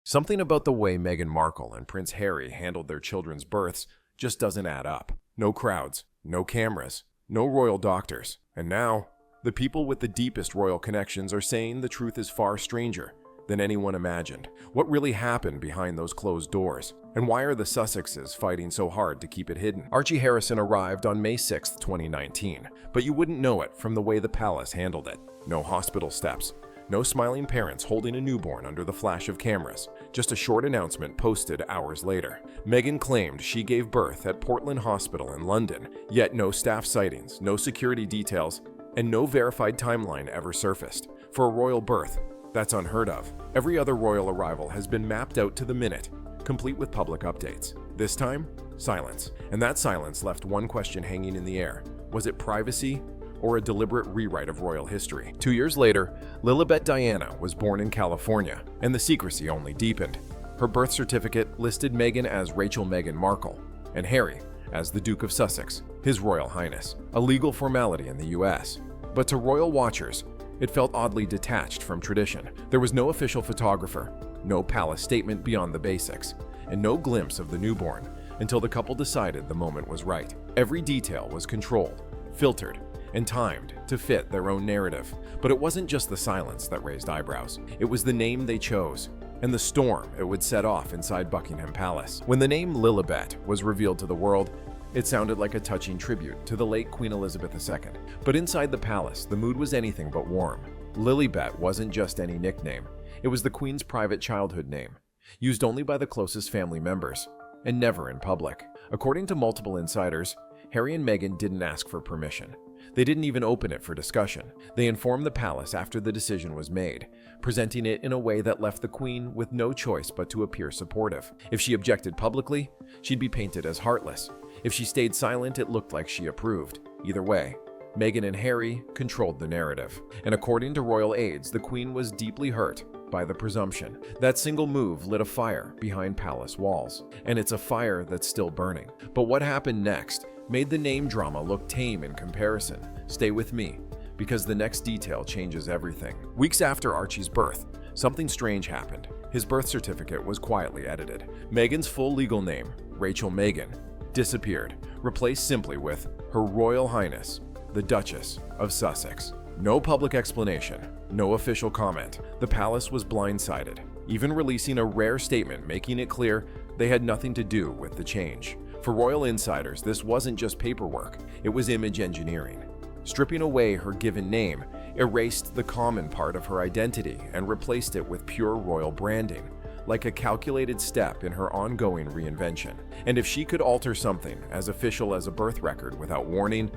Something about the way Meghan Markle and Prince Harry handled their children's births just doesn't add up. No crowds, no cameras, no royal doctors. And now, the people with the deepest royal connections are saying the truth is far stranger than anyone imagined. What really happened behind those closed doors? And why are the Sussexes fighting so hard to keep it hidden? Archie Harrison arrived on May 6, 2019, but you wouldn't know it from the way the palace handled it. No hospital steps, no smiling parents holding a newborn under the flash of cameras, just a short announcement posted hours later. Meghan claimed she gave birth at Portland Hospital in London, yet no staff sightings, no security details, and no verified timeline ever surfaced. For a royal birth, that's unheard of. Every other royal arrival has been mapped out to the minute, complete with public updates. This time, silence. And that silence left one question hanging in the air. Was it privacy or a deliberate rewrite of royal history? 2 years later, Lilibet Diana was born in California, and the secrecy only deepened. Her birth certificate listed Meghan as Rachel Meghan Markle, and Harry as the Duke of Sussex, His Royal Highness, a legal formality in the US. But to royal watchers, it felt oddly detached from tradition. There was no official photographer, no palace statement beyond the basics, and no glimpse of the newborn until the couple decided the moment was right. Every detail was controlled, filtered, and timed to fit their own narrative. But it wasn't just the silence that raised eyebrows. It was the name they chose, and the storm it would set off inside Buckingham Palace. When the name Lilibet was revealed to the world, it sounded like a touching tribute to the late Queen Elizabeth II. But inside the palace, the mood was anything but warm. Lilibet wasn't just any nickname. It was the Queen's private childhood name, used only by the closest family members, and never in public. According to multiple insiders, Harry and Meghan didn't ask for permission. They didn't even open it for discussion. They informed the palace after the decision was made, presenting it in a way that left the Queen with no choice but to appear supportive. If she objected publicly, she'd be painted as heartless. If she stayed silent, it looked like she approved. Either way, Meghan and Harry controlled the narrative. And according to royal aides, the Queen was deeply hurt by the presumption. That single move lit a fire behind palace walls, and it's a fire that's still burning. But what happened next made the name drama look tame in comparison. Stay with me, because the next detail changes everything. Weeks after Archie's birth, something strange happened. His birth certificate was quietly edited. Meghan's full legal name, Rachel Meghan, disappeared, replaced simply with Her Royal Highness, the Duchess of Sussex. No public explanation, no official comment. The palace was blindsided, even releasing a rare statement making it clear they had nothing to do with the change. For royal insiders, this wasn't just paperwork, it was image engineering. Stripping away her given name erased the common part of her identity and replaced it with pure royal branding, like a calculated step in her ongoing reinvention. And if she could alter something as official as a birth record without warning,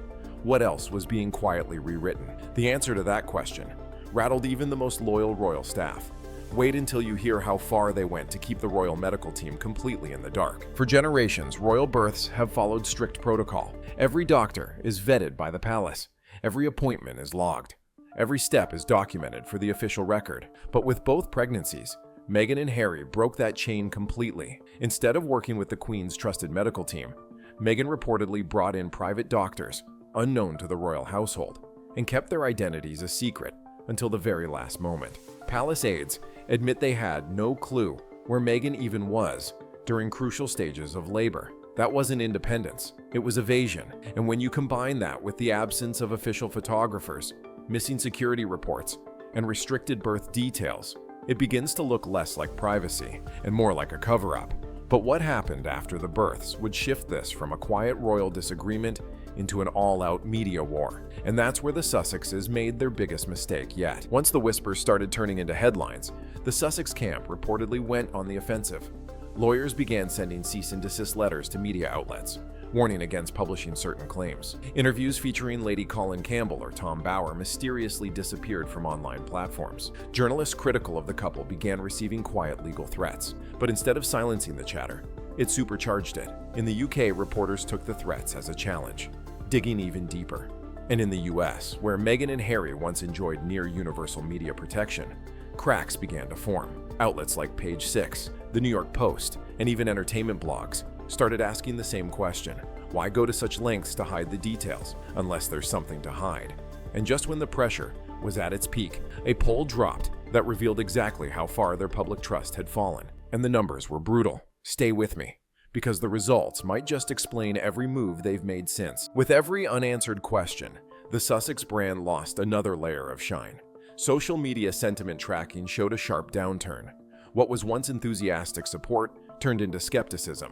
what else was being quietly rewritten? The answer to that question rattled even the most loyal royal staff. Wait until you hear how far they went to keep the royal medical team completely in the dark. For generations, royal births have followed strict protocol. Every doctor is vetted by the palace. Every appointment is logged. Every step is documented for the official record. But with both pregnancies, Meghan and Harry broke that chain completely. Instead of working with the Queen's trusted medical team, Meghan reportedly brought in private doctors, unknown to the royal household, and kept their identities a secret until the very last moment. Palace aides admit they had no clue where Meghan even was during crucial stages of labor. That wasn't independence, it was evasion. And when you combine that with the absence of official photographers, missing security reports, and restricted birth details, it begins to look less like privacy and more like a cover-up. But what happened after the births would shift this from a quiet royal disagreement into an all-out media war. And that's where the Sussexes made their biggest mistake yet. Once the whispers started turning into headlines, the Sussex camp reportedly went on the offensive. Lawyers began sending cease and desist letters to media outlets, warning against publishing certain claims. Interviews featuring Lady Colin Campbell or Tom Bower mysteriously disappeared from online platforms. Journalists critical of the couple began receiving quiet legal threats, but instead of silencing the chatter, it supercharged it. In the UK, reporters took the threats as a challenge, digging even deeper. And in the US, where Meghan and Harry once enjoyed near universal media protection, cracks began to form. Outlets like Page 6, The New York Post, and even entertainment blogs started asking the same question. Why go to such lengths to hide the details, unless there's something to hide? And just when the pressure was at its peak, a poll dropped that revealed exactly how far their public trust had fallen. And the numbers were brutal. Stay with me, because the results might just explain every move they've made since. With every unanswered question, the Sussex brand lost another layer of shine. Social media sentiment tracking showed a sharp downturn. What was once enthusiastic support turned into skepticism,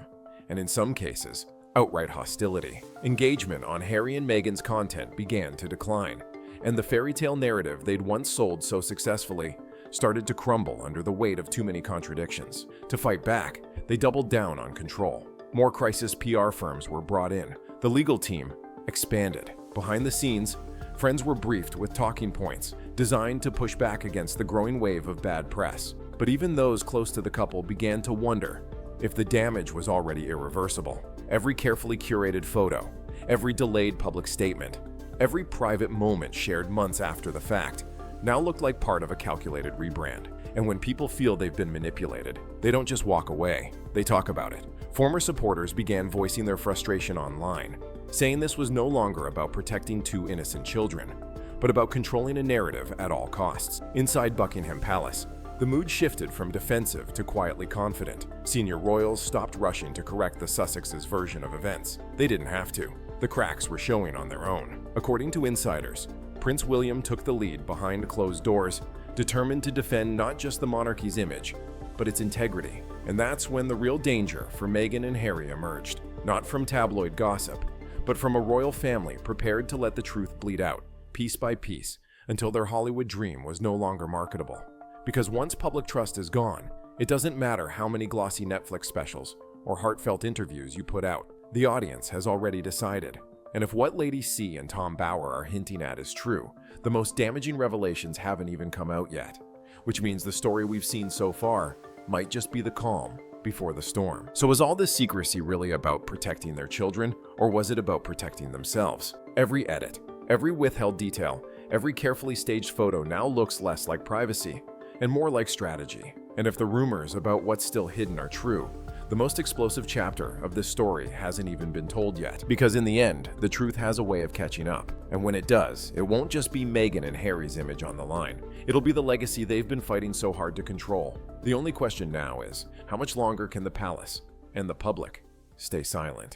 and in some cases, outright hostility. Engagement on Harry and Meghan's content began to decline, and the fairy tale narrative they'd once sold so successfully started to crumble under the weight of too many contradictions. To fight back, they doubled down on control. More crisis PR firms were brought in. The legal team expanded. Behind the scenes, friends were briefed with talking points designed to push back against the growing wave of bad press. But even those close to the couple began to wonder if the damage was already irreversible. Every carefully curated photo, every delayed public statement, every private moment shared months after the fact now looked like part of a calculated rebrand. And when people feel they've been manipulated, they don't just walk away, they talk about it. Former supporters began voicing their frustration online, saying this was no longer about protecting two innocent children, but about controlling a narrative at all costs. Inside Buckingham Palace, the mood shifted from defensive to quietly confident. Senior royals stopped rushing to correct the Sussexes' version of events. They didn't have to. The cracks were showing on their own. According to insiders, Prince William took the lead behind closed doors, determined to defend not just the monarchy's image, but its integrity. And that's when the real danger for Meghan and Harry emerged. Not from tabloid gossip, but from a royal family prepared to let the truth bleed out, piece by piece, until their Hollywood dream was no longer marketable. Because once public trust is gone, it doesn't matter how many glossy Netflix specials or heartfelt interviews you put out. The audience has already decided. And if what Lady C and Tom Bower are hinting at is true, the most damaging revelations haven't even come out yet, which means the story we've seen so far might just be the calm before the storm. So was all this secrecy really about protecting their children, or was it about protecting themselves? Every edit, every withheld detail, every carefully staged photo now looks less like privacy and more like strategy. And if the rumors about what's still hidden are true, the most explosive chapter of this story hasn't even been told yet. Because in the end, the truth has a way of catching up. And when it does, it won't just be Meghan and Harry's image on the line. It'll be the legacy they've been fighting so hard to control. The only question now is, how much longer can the palace and the public stay silent?